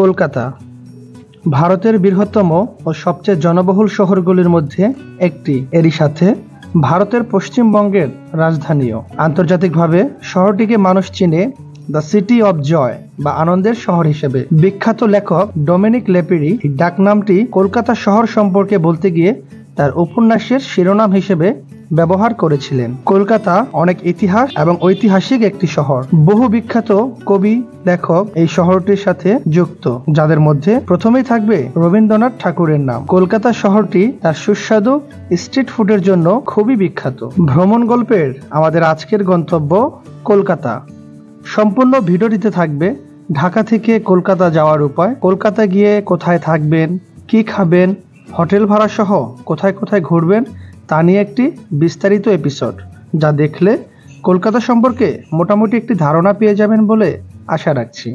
কলকাতা ভারতের বৃহত্তম ও সবচেয়ে জনবহুল শহরগুলির মধ্যে একটি। এরই সাথে ভারতের পশ্চিমবঙ্গের রাজধানীও। আন্তর্জাতিকভাবে শহরটিকে মানুষ চিনে দ্য সিটি অব জয় বা আনন্দের শহর হিসেবে। বিখ্যাত লেখক ডোমিনিক লেপিরি এই ডাকনামটি কলকাতা শহর সম্পর্কে বলতে গিয়ে তার উপন্যাসের শিরোনাম হিসেবে ব্যবহার করেছিলেন। কলকাতা অনেক ইতিহাস এবং ঐতিহাসিক একটি শহর। বহু বিখ্যাত কবি লেখক এই শহরটির সাথে যুক্ত, যাদের মধ্যে প্রথমেই থাকবে রবীন্দ্রনাথ ঠাকুরের নাম। কলকাতা শহরটি তার সুস্বাদু স্ট্রিট ফুডের জন্য খুবই বিখ্যাত। ভ্রমণ গল্পের আমাদের আজকের গন্তব্য কলকাতা। সম্পূর্ণ ভিডিওটিতে থাকবে ঢাকা থেকে কলকাতা যাওয়ার উপায়, কলকাতা গিয়ে কোথায় থাকবেন, কি খাবেন, হোটেল ভাড়া সহ কোথায় কোথায় ঘুরবেন তা নিয়ে একটি বিস্তারিত এপিসোড, যা দেখলে কলকাতা সম্পর্কে মোটামুটি একটি ধারণা পেয়ে যাবেন বলে আশা রাখছি।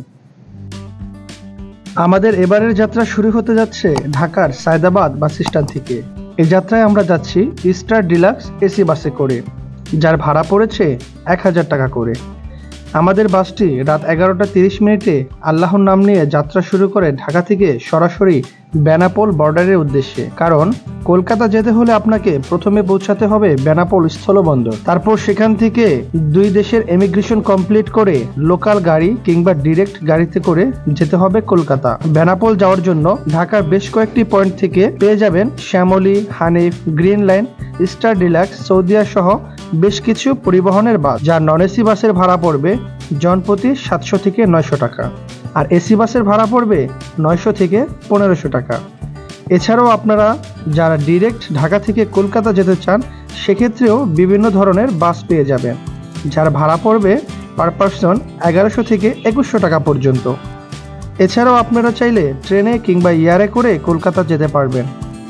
আমাদের এবারের যাত্রা শুরু হতে যাচ্ছে ঢাকার সায়দাবাদ বাস স্ট্যান্ড থেকে। এই যাত্রায় আমরা যাচ্ছি স্টার ডিলাক্স এসি বাসে করে, যার ভাড়া পড়েছে 1000 টাকা করে। আমাদের বাসটি রাত 11টা 30 মিনিটে আল্লাহর নাম নিয়ে যাত্রা শুরু করে ঢাকা থেকে সরাসরি বেনাপোল বর্ডারের উদ্দেশ্যে। কারণ কলকাতা যেতে হলে আপনাকে প্রথমে পৌঁছাতে হবে বেনাপোল স্থলবন্দর, তারপর সেখান থেকে দুই দেশের ইমিগ্রেশন কমপ্লিট করে লোকাল গাড়ি কিংবা ডিরেক্ট গাড়িতে করে যেতে হবে কলকাতা। বেনাপোল যাওয়ার জন্য ঢাকার বেশ কয়েকটি পয়েন্ট থেকে পেয়ে যাবেন Shyamoli, Hanif, Green Line, Star Deluxe, Saudia সহ বেশ কিছু পরিবহনের বাস, যার নন এসি বাসের ভাড়া পড়বে জনপ্রতি 700 থেকে 900 টাকা, আর এসি বাসের ভাড়া পড়বে 900 থেকে 1500 টাকা। এছাড়াও আপনারা যারা ডিরেক্ট ঢাকা থেকে কলকাতা যেতে চান সেক্ষেত্রেও বিভিন্ন ধরনের বাস পেয়ে যাবেন, যার ভাড়া পড়বে পার পার্সন 1100 থেকে 2100 টাকা পর্যন্ত। এছাড়াও আপনারা চাইলে ট্রেনে কিংবা এয়ারে করে কলকাতা যেতে পারবেন।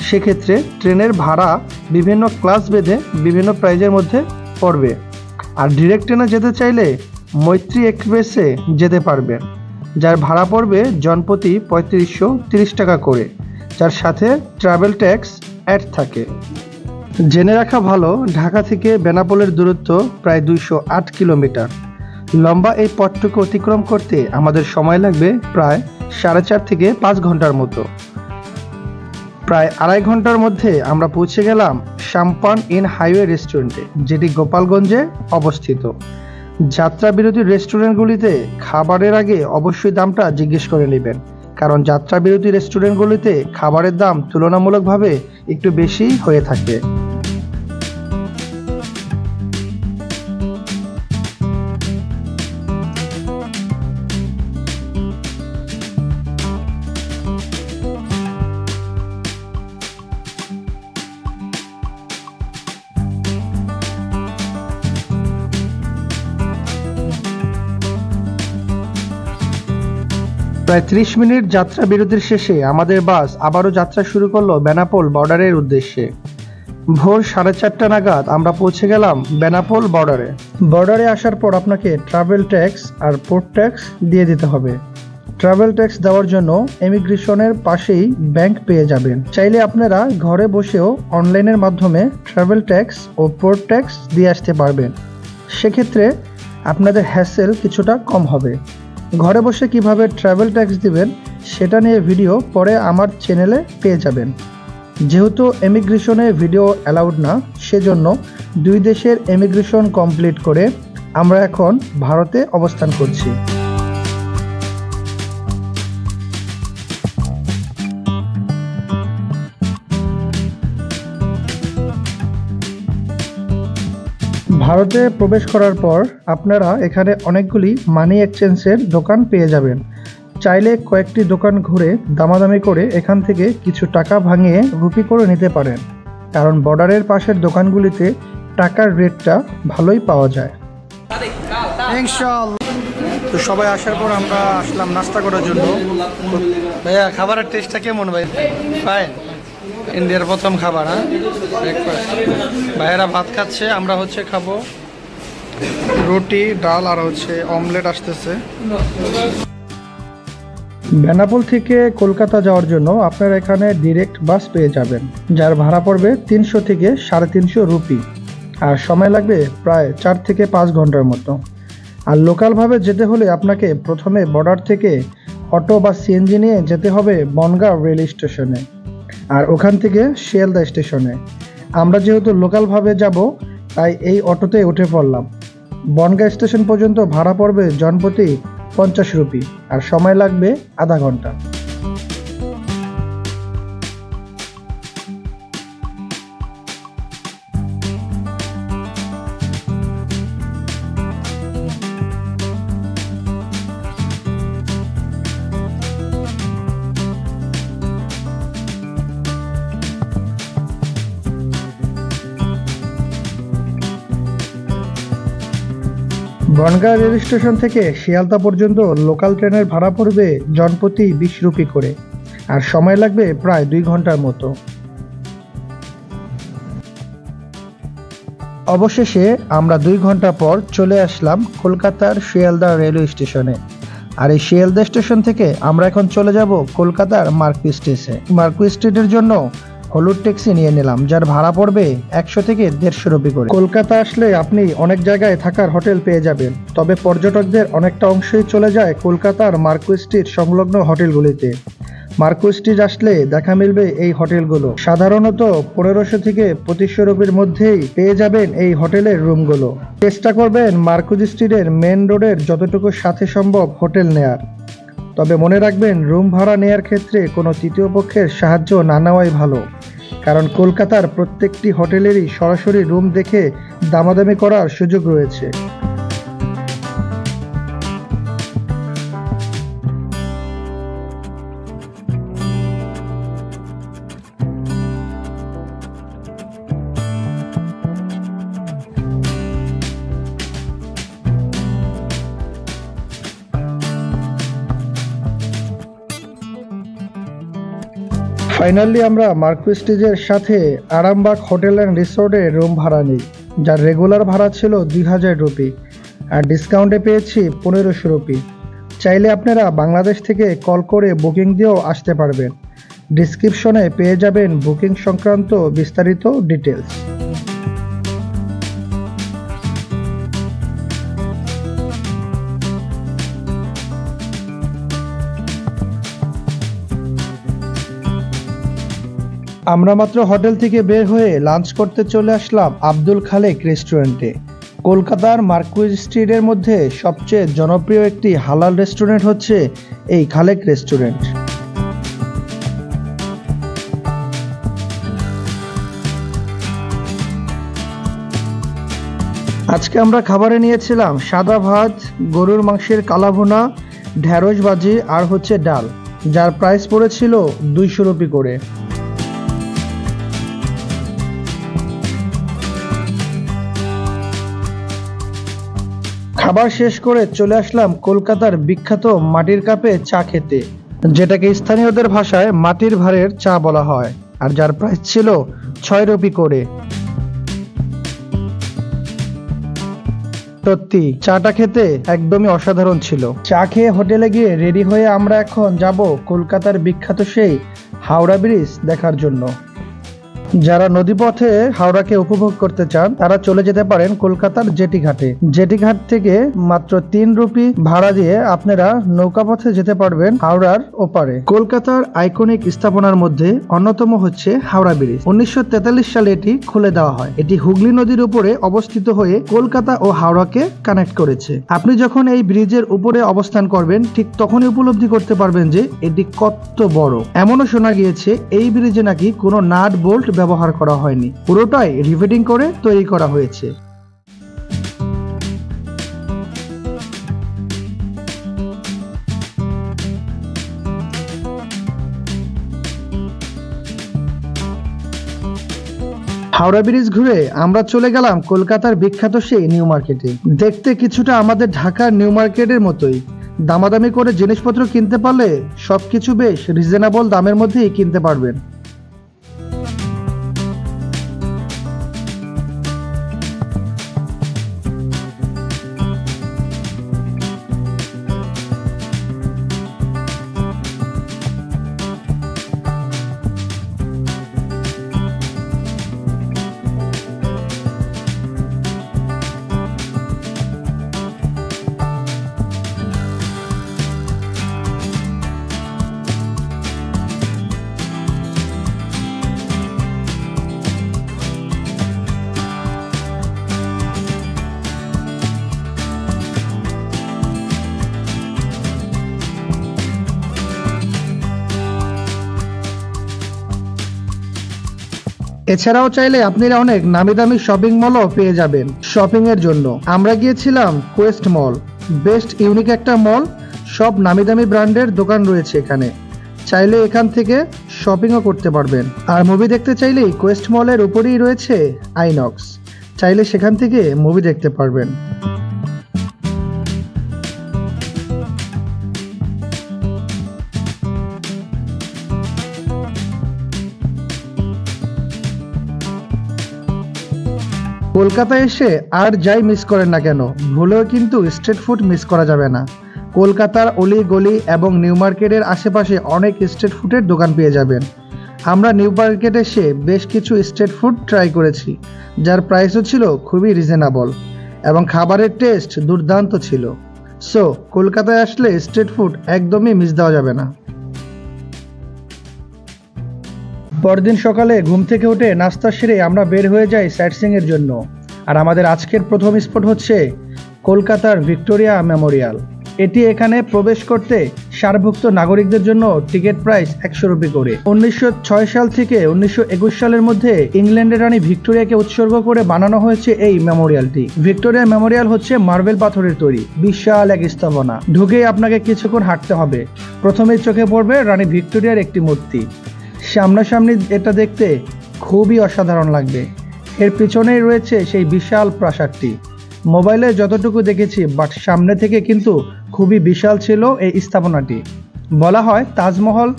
সেক্ষেত্রে ট্রেনের ভাড়া বিভিন্ন ক্লাস বেঁধে বিভিন্ন প্রাইজের মধ্যে পড়বে। আর ডিরেক্ট ট্রেনে যেতে চাইলে মৈত্রী এক্সপ্রেসে যেতে পারবেন, যার ভাড়া পড়বে জনপ্রতি 3530 টাকা করে, যার সাথে ট্রাভেল ট্যাক্স অ্যাড থাকে। জেনে রাখা ভালো, ঢাকা থেকে বেনাপোলের দূরত্ব প্রায় 208 কিলোমিটার। লম্বা এই পথটুকু অতিক্রম করতে আমাদের সময় লাগবে প্রায় 4.5 থেকে 5 ঘন্টার মতো। প্রায় 2.5 ঘন্টার মধ্যে আমরা পৌঁছে গেলাম সাম্পান ইন হাইওয়ে রেস্টুরেন্টে, যেটি গোপালগঞ্জে অবস্থিত। যাত্রা বিরতি রেস্টুরেন্টগুলিতে খাবারের আগে অবশ্যই দামটা জিজ্ঞেস করে নেবেন, কারণ যাত্রা বিরতি রেস্টুরেন্টগুলিতে খাবারের দাম তুলনামূলকভাবে একটু বেশি হয়ে থাকে। প্রায় 30 মিনিট যাত্রা বিরতির শেষে আমাদের বাস আবারও যাত্রা শুরু করলো বেনাপোল বর্ডারের উদ্দেশ্যে। ভোর 4:30 নাগাদ আমরা পৌঁছে গেলাম বেনাপোল বর্ডারে। বর্ডারে আসার পর আপনাকে ট্রাভেল ট্যাক্স আর পোর্ট ট্যাক্স দিয়ে দিতে হবে। ট্রাভেল ট্যাক্স দেওয়ার জন্য ইমিগ্রেশনের পাশেই ব্যাংক পেয়ে যাবেন। চাইলে আপনারা ঘরে বসেও অনলাইনের মাধ্যমে ট্রাভেল ট্যাক্স ও পোর্ট ট্যাক্স দিয়ে আসতে পারবেন। সেক্ষেত্রে আপনাদের হ্যাসেল কিছুটা কম হবে। ঘরে বসে কিভাবে ট্রাভেল ট্যাক্স দিবেন সেটা নিয়ে ভিডিও পরে আমার চ্যানেলে পেয়ে যাবেন। যেহেতু ইমিগ্রেশনে ভিডিও অ্যালাউড না, সেজন্য দুই দেশের ইমিগ্রেশন কমপ্লিট করে আমরা এখন ভারতে অবস্থান করছি। ভারতে প্রবেশ করার পর আপনারা এখানে অনেকগুলি মানি এক্সচেঞ্জের দোকান পেয়ে যাবেন। চাইলে কয়েকটি দোকান ঘুরে দামাদামি করে এখান থেকে কিছু টাকা ভাঙিয়ে রুপি করে নিতে পারেন, কারণ বর্ডারের পাশের দোকানগুলিতে টাকার রেটটা ভালোই পাওয়া যায়। তো সবাই আসার পর আমরা আসলাম নাস্তা করার জন্য। ভাইয়া খাবারের টেস্টটা কেমন ভাই? ফাইন, ইন্ডিয়ার প্রথম খাবার। হ্যাঁ, ব্রেকফাস্ট। ভাইয়েরা ভাত খাচ্ছে, আমরা হচ্ছে খাবো রুটি, ডাল আর হচ্ছে অমলেট আসতেছে। বেনাপোল থেকে কলকাতা যাওয়ার জন্য আপনারা এখানে ডিরেক্ট বাস পেয়ে যাবেন, যার ভাড়া পড়বে 300 থেকে 350 রুপি, আর সময় লাগবে প্রায় 4 থেকে 5 ঘন্টার মতো। আর লোকালভাবে যেতে হলে আপনাকে প্রথমে বর্ডার থেকে অটো বা সিএনজি নিয়ে যেতে হবে বনগাঁ রেল স্টেশনে, আর ওখান থেকে শিয়ালদা স্টেশনে। আমরা যেহেতু লোকালভাবে যাব, তাই এই অটোতে উঠে পড়লাম। বনগাঁ স্টেশন পর্যন্ত ভাড়া পড়বে জনপ্রতি 50 রুপি, আর সময় লাগবে আধা ঘন্টা। বনগাঁ রেল স্টেশন থেকে শিয়ালদা পর্যন্ত লোকাল ট্রেনের ভাড়া পড়বে জনপ্রতি 20 রুপি করে, আর সময় লাগবে প্রায় 2 ঘন্টার মতো। অবশেষে আমরা 2 ঘন্টা পর চলে আসলাম কলকাতার শিয়ালদা রেলওয়ে স্টেশনে। আর এই শিয়ালদা স্টেশন থেকে আমরা এখন চলে যাব কলকাতার মার্কুই স্ট্রিটে। মার্কুই স্ট্রিটের জন্য হলুদ ট্যাক্সি নিয়ে নিলাম, যার ভাড়া পড়বে 100 থেকে 150 রুপি করে। কলকাতা আসলে আপনি অনেক জায়গায় থাকার হোটেল পেয়ে যাবেন, তবে পর্যটকদের অনেকটা অংশই চলে যায় কলকাতার মার্কুই স্ট্রিট সংলগ্ন হোটেলগুলিতে। মার্কুই স্ট্রিট আসলে দেখা মিলবে এই হোটেলগুলো। সাধারণত 1500 থেকে 2500 রুপির মধ্যেই পেয়ে যাবেন এই হোটেলের রুমগুলো। চেষ্টা করবেন মার্কুই স্ট্রিটের মেন রোডের যতটুকু সাথে সম্ভব হোটেল নেয়ার। তবে মনে রাখবেন, রুম ভাড়া নেয়ার ক্ষেত্রে কোনো তৃতীয় পক্ষের সাহায্য না নেওয়াই ভালো, কারণ কলকাতার প্রত্যেকটি হোটেলেরই সরাসরি রুম দেখে দামাদামি করার সুযোগ রয়েছে। ফাইনালি আমরা মার্কুই স্ট্রিটের সাথে আরামবাগ হোটেল অ্যান্ড রিসোর্টে রুম ভাড়া নিই, যার রেগুলার ভাড়া ছিল 2000 রুপি, আর ডিসকাউন্টে পেয়েছি 1500 রুপি। চাইলে আপনারা বাংলাদেশ থেকে কল করে বুকিং দিয়েও আসতে পারবেন। ডিসক্রিপশনে পেয়ে যাবেন বুকিং সংক্রান্ত বিস্তারিত ডিটেলস। আমরা মাত্র হোটেল থেকে বের হয়ে লাঞ্চ করতে চলে আসলাম আব্দুল খালেক রেস্টুরেন্টে। কলকাতার মার্কুই স্ট্রিটের মধ্যে সবচেয়ে জনপ্রিয় একটি হালাল রেস্টুরেন্ট হচ্ছে এই খালেক রেস্টুরেন্ট। আজকে আমরা খাবারে নিয়েছিলাম সাদা ভাত, গরুর মাংসের কালাভুনা, ঢেঁড়স ভাজি আর হচ্ছে ডাল, যার প্রাইস পড়েছিল 200 রুপি করে। খাবার শেষ করে চলে আসলাম কলকাতার বিখ্যাত মাটির কাপে চা খেতে, যেটাকে স্থানীয়দের ভাষায় মাটির ভাঁড়ের চা বলা হয়, আর যার প্রাইস ছিল 6 রুপি করে। সত্যি চাটা খেতে একদমই অসাধারণ ছিল। চা খেয়ে হোটেলে গিয়ে রেডি হয়ে আমরা এখন যাব কলকাতার বিখ্যাত সেই হাওড়া ব্রিজ দেখার জন্য। যারা নদীপথে হাওড়াকে উপভোগ করতে চান, তারা চলে যেতে পারেন কলকাতার জেটি ঘাটে। জেটি ঘাট থেকে মাত্র 3 রুপি ভাড়া দিয়ে আপনারা নৌকাপথে যেতে পারবেন হাওড়ার ওপারে। কলকাতার আইকনিক স্থাপনার মধ্যে অন্যতম হচ্ছে হাওড়া ব্রিজ। 1943 সালে এটি খুলে দেওয়া হয়। এটি হুগলি নদীর উপরে অবস্থিত হয়ে কলকাতা ও হাওড়াকে কানেক্ট করেছে। আপনি যখন এই ব্রিজের উপরে অবস্থান করবেন, ঠিক তখনই উপলব্ধি করতে পারবেন যে এটি কত বড়। এমনও শোনা গিয়েছে এই ব্রিজে নাকি কোনো নাট বোল্ট ব্যবহার করা হয়নি, পুরোটাই রিভেটিং করে তৈরি করা হয়েছে। হাওড়া ব্রিজ ঘুরে আমরা চলে গেলাম কলকাতার বিখ্যাত সেই নিউ মার্কেটে। দেখতে কিছুটা আমাদের ঢাকার নিউ মার্কেটের মতোই। দামাদামি করে জিনিসপত্র কিনতে পারলে সবকিছু বেশ রিজনেবল দামের মধ্যেই কিনতে পারবেন। এছাড়াও চাইলে আপনারা অনেক নামি দামি শপিং মলও পেয়ে যাবেন শপিং এর জন্য। আমরা গিয়েছিলাম কোয়েস্ট মল, বেস্ট ইউনিক একটা মল, সব নামি দামি ব্র্যান্ডের দোকান রয়েছে এখানে। চাইলে এখান থেকে শপিংও করতে পারবেন। আর মুভি দেখতে চাইলেই কোয়েস্ট মলের উপরেই রয়েছে আইনক্স, চাইলে সেখান থেকে মুভি দেখতে পারবেন। কলকাতায় এসে আর যাই মিস করেন না কেন, ভুলেও কিন্তু স্ট্রিট ফুড মিস করা যাবে না। কলকাতার অলি গলি এবং নিউ মার্কেটের আশেপাশে অনেক স্ট্রিট ফুডের দোকান পেয়ে যাবেন। আমরা নিউ মার্কেটে এসে বেশ কিছু স্ট্রিট ফুড ট্রাই করেছি, যার প্রাইসও ছিল খুবই রিজনেবল এবং খাবারের টেস্ট দুর্দান্ত ছিল। সো কলকাতায় আসলে স্ট্রিট ফুড একদমই মিস দেওয়া যাবে না। পরদিন সকালে ঘুম থেকে উঠে নাস্তা সেরে আমরা বের হয়ে যাই সাইটসিং এর জন্য। আর আমাদের আজকের প্রথম স্পট হচ্ছে কলকাতার ভিক্টোরিয়া মেমোরিয়াল। এটি এখানে প্রবেশ করতে সারভুক্ত নাগরিকদের জন্য টিকিট প্রাইস 100 রুপি করে। 1906 সাল থেকে 1921 সালের মধ্যে ইংল্যান্ডের রানী ভিক্টোরিয়াকে উৎসর্গ করে বানানো হয়েছে এই মেমোরিয়ালটি। ভিক্টোরিয়া মেমোরিয়াল হচ্ছে মার্বেল পাথরের তৈরি বিশাল এক স্থাপনা। ঢুকেই আপনাকে কিছুক্ষণ হাঁটতে হবে। প্রথমেই চোখে পড়বে রানী ভিক্টোরিয়ার একটি মূর্তি। সামনাসামনি এটা দেখতে খুবই অসাধারণ লাগবে। এর পিছনেই রয়েছে সেই বিশাল প্রাসাদটি। মোবাইলে যতটুকু দেখেছি, বাট সামনে থেকে কিন্তু খুবই বিশাল ছিল এই স্থাপনাটি। বলা হয় তাজমহল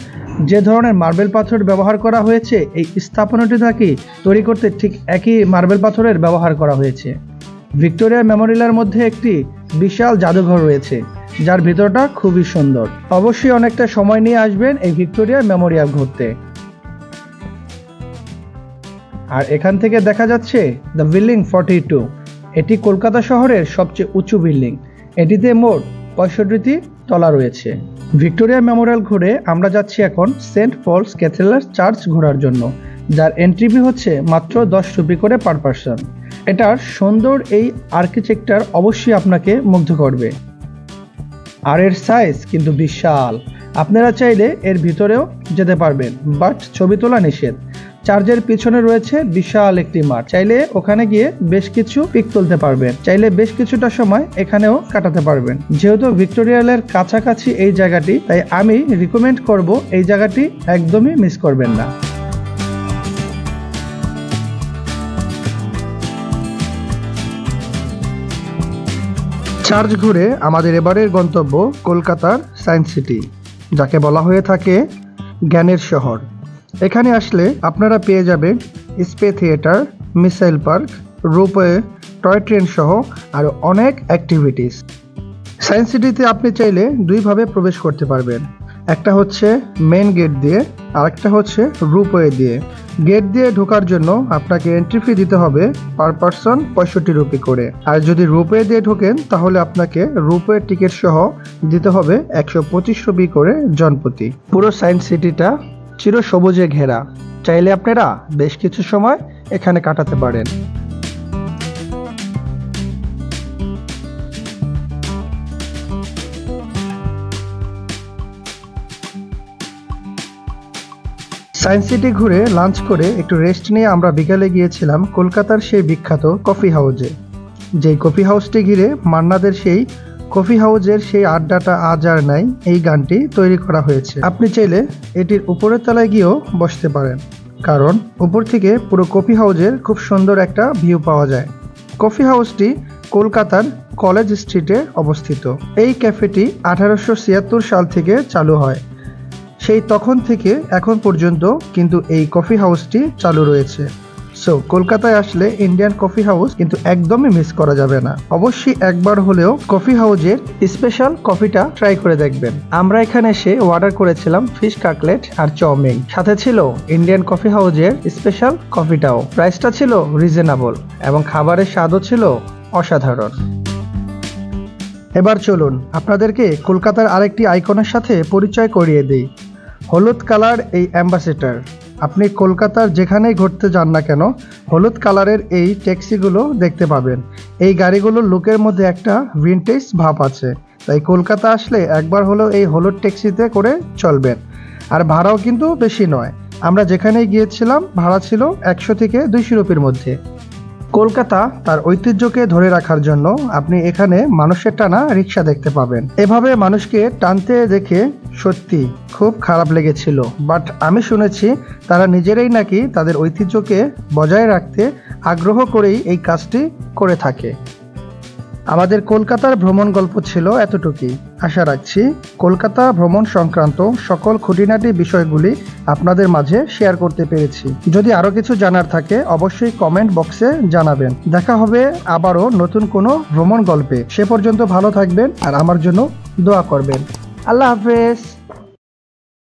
যে ধরনের মার্বেল পাথর ব্যবহার করা হয়েছে, এই স্থাপনাটি নাকি তৈরি করতে ঠিক একই মার্বেল পাথরের ব্যবহার করা হয়েছে। ভিক্টোরিয়া মেমোরিয়ালের মধ্যে একটি বিশাল জাদুঘর রয়েছে, যার ভিতরটা খুবই সুন্দর। অবশ্যই অনেকটা সময় নিয়ে আসবেন এই ভিক্টোরিয়া মেমোরিয়াল ঘুরতে। আর এখান থেকে দেখা যাচ্ছে দ্য বিল্ডিং 42। এটি কলকাতা শহরের সবচেয়ে উঁচু বিল্ডিং। এটিতে মোট 65টি তলা রয়েছে। ভিক্টোরিয়া মেমোরিয়াল ঘুরে আমরা যাচ্ছি এখন সেন্ট পলস ক্যাথেড্রাল চার্চ ঘোরার জন্য, যার এন্ট্রি ফি হচ্ছে মাত্র 10 রুপি করে পার পারসন। এটার সুন্দর এই আর্কিটেকচার অবশ্যই আপনাকে মুগ্ধ করবে। আর এর সাইজ কিন্তু বিশাল। আপনারা চাইলে এর ভিতরেও যেতে পারবেন, বাট ছবি তোলা নিষেধ। চার্চের পিছনে রয়েছে বিশাল একটি মাঠ, চাইলে ওখানে গিয়ে বেশ কিছু পিক তুলতে পারবেন। চাইলে বেশ কিছুটা সময় এখানেও কাটাতে পারবেন। যেহেতু ভিক্টোরিয়ালের কাছাকাছি এই জায়গাটি, তাই আমি রিকমেন্ড করব এই জায়গাটি একদমই মিস করবেন না। চার্চ ঘুরে আমাদের এবারের গন্তব্য কলকাতার সায়েন্স সিটি, যাকে বলা হয়ে থাকে জ্ঞানের শহর। এখানে আসলে আপনারা পেয়ে যাবেন space theatre, missile park, ropeway, toy train সহ আরও অনেক অ্যাক্টিভিটিস। সায়েন্স সিটিতে আপনি চাইলে দুইভাবে প্রবেশ করতে পারবেন, একটা হচ্ছে মেন গেট দিয়ে, আরেকটা হচ্ছে রোপওয়ে দিয়ে। গেট দিয়ে ঢোকার জন্য আপনাকে এন্ট্রি ফি দিতে হবে পার পারসন 65 রুপি করে। আর যদি রোপওয়ে দিয়ে ঢোকেন তাহলে আপনাকে রোপওয়ে টিকিট সহ দিতে হবে 125 রুপি করে জনপ্রতি। পুরো সায়েন্স সিটিটা চিরসবুজে ঘেরা, চাইলে আপনারা বেশ কিছু সময় এখানে কাটাতে পারেন। সায়েন্স সিটি ঘুরে লাঞ্চ করে একটু রেস্ট নিয়ে আমরা বিকালে গিয়েছিলাম কলকাতার সেই বিখ্যাত কফি হাউসে। যেই কফি হাউসটি ঘিরে মান্নাদের সেই কফি হাউসের সেই আড্ডাটা আজ আর নাই, এই গানটি তৈরি করা হয়েছে। আপনি চাইলে এটির উপরের তলায় গিয়েও বসতে পারেন, কারণ উপর থেকে পুরো কফি হাউসের খুব সুন্দর একটা ভিউ পাওয়া যায়। কফি হাউসটি কলকাতার কলেজ স্ট্রিটে অবস্থিত। এই ক্যাফেটি 1876 সাল থেকে চালু হয়। সেই তখন থেকে এখন পর্যন্ত কিন্তু এই কফি হাউসটি চালু রয়েছে। সো কলকাতায় আসলে ইন্ডিয়ান কফি হাউস কিন্তু একদমই মিস করা যাবে না। অবশ্যই একবার হলেও কফি হাউসের স্পেশাল কফিটা ট্রাই করে দেখবেন। আমরা এখানে এসে অর্ডার করেছিলাম ফিশ কাটলেট আর চাউমিন, সাথে ছিল ইন্ডিয়ান কফি হাউসের স্পেশাল কফিটাও। প্রাইসটা ছিল রিজনেবল এবং খাবারের স্বাদও ছিল অসাধারণ। এবার চলুন আপনাদেরকে কলকাতার আরেকটি আইকনের সাথে পরিচয় করিয়ে দিই। হলুদ কালার এই অ্যাম্বাসেডর। আপনি কলকাতার যেখানেই ঘুরতে যান না কেন, হলুদ কালারের এই ট্যাক্সিগুলো দেখতে পাবেন। এই গাড়িগুলোর লুকের মধ্যে একটা ভিনটেজ ভাব আছে, তাই কলকাতা আসলে একবার হলেও এই হলুদ ট্যাক্সিতে করে চলবেন। আর ভাড়াও কিন্তু বেশি নয়, আমরা যেখানেই গিয়েছিলাম ভাড়া ছিল 100 থেকে 200 রুপির মধ্যে। কলকাতা তার ঐতিহ্যকে ধরে রাখার জন্য আপনি এখানে মানুষের টানা রিক্সা দেখতে পাবেন। এভাবে মানুষকে টানতে দেখে সত্যি খুব খারাপ লেগেছিল, বাট আমি শুনেছি তারা নিজেরাই নাকি তাদের ঐতিহ্যকে বজায় রাখতে আগ্রহ করেই এই কাজটি করে থাকে। আমাদের কলকাতার ভ্রমণ গল্প ছিল এতটুকুই। আশা রাখছি কলকাতা ভ্রমণ সংক্রান্ত সকল খুঁটিনাটি বিষয়গুলি আপনাদের মাঝে শেয়ার করতে পেরেছি। যদি আরও কিছু জানার থাকে অবশ্যই কমেন্ট বক্সে জানাবেন। দেখা হবে আবারও নতুন কোনো ভ্রমণ গল্পে। সে পর্যন্ত ভালো থাকবেন আর আমার জন্য দোয়া করবেন। আল্লাহ হাফেজ।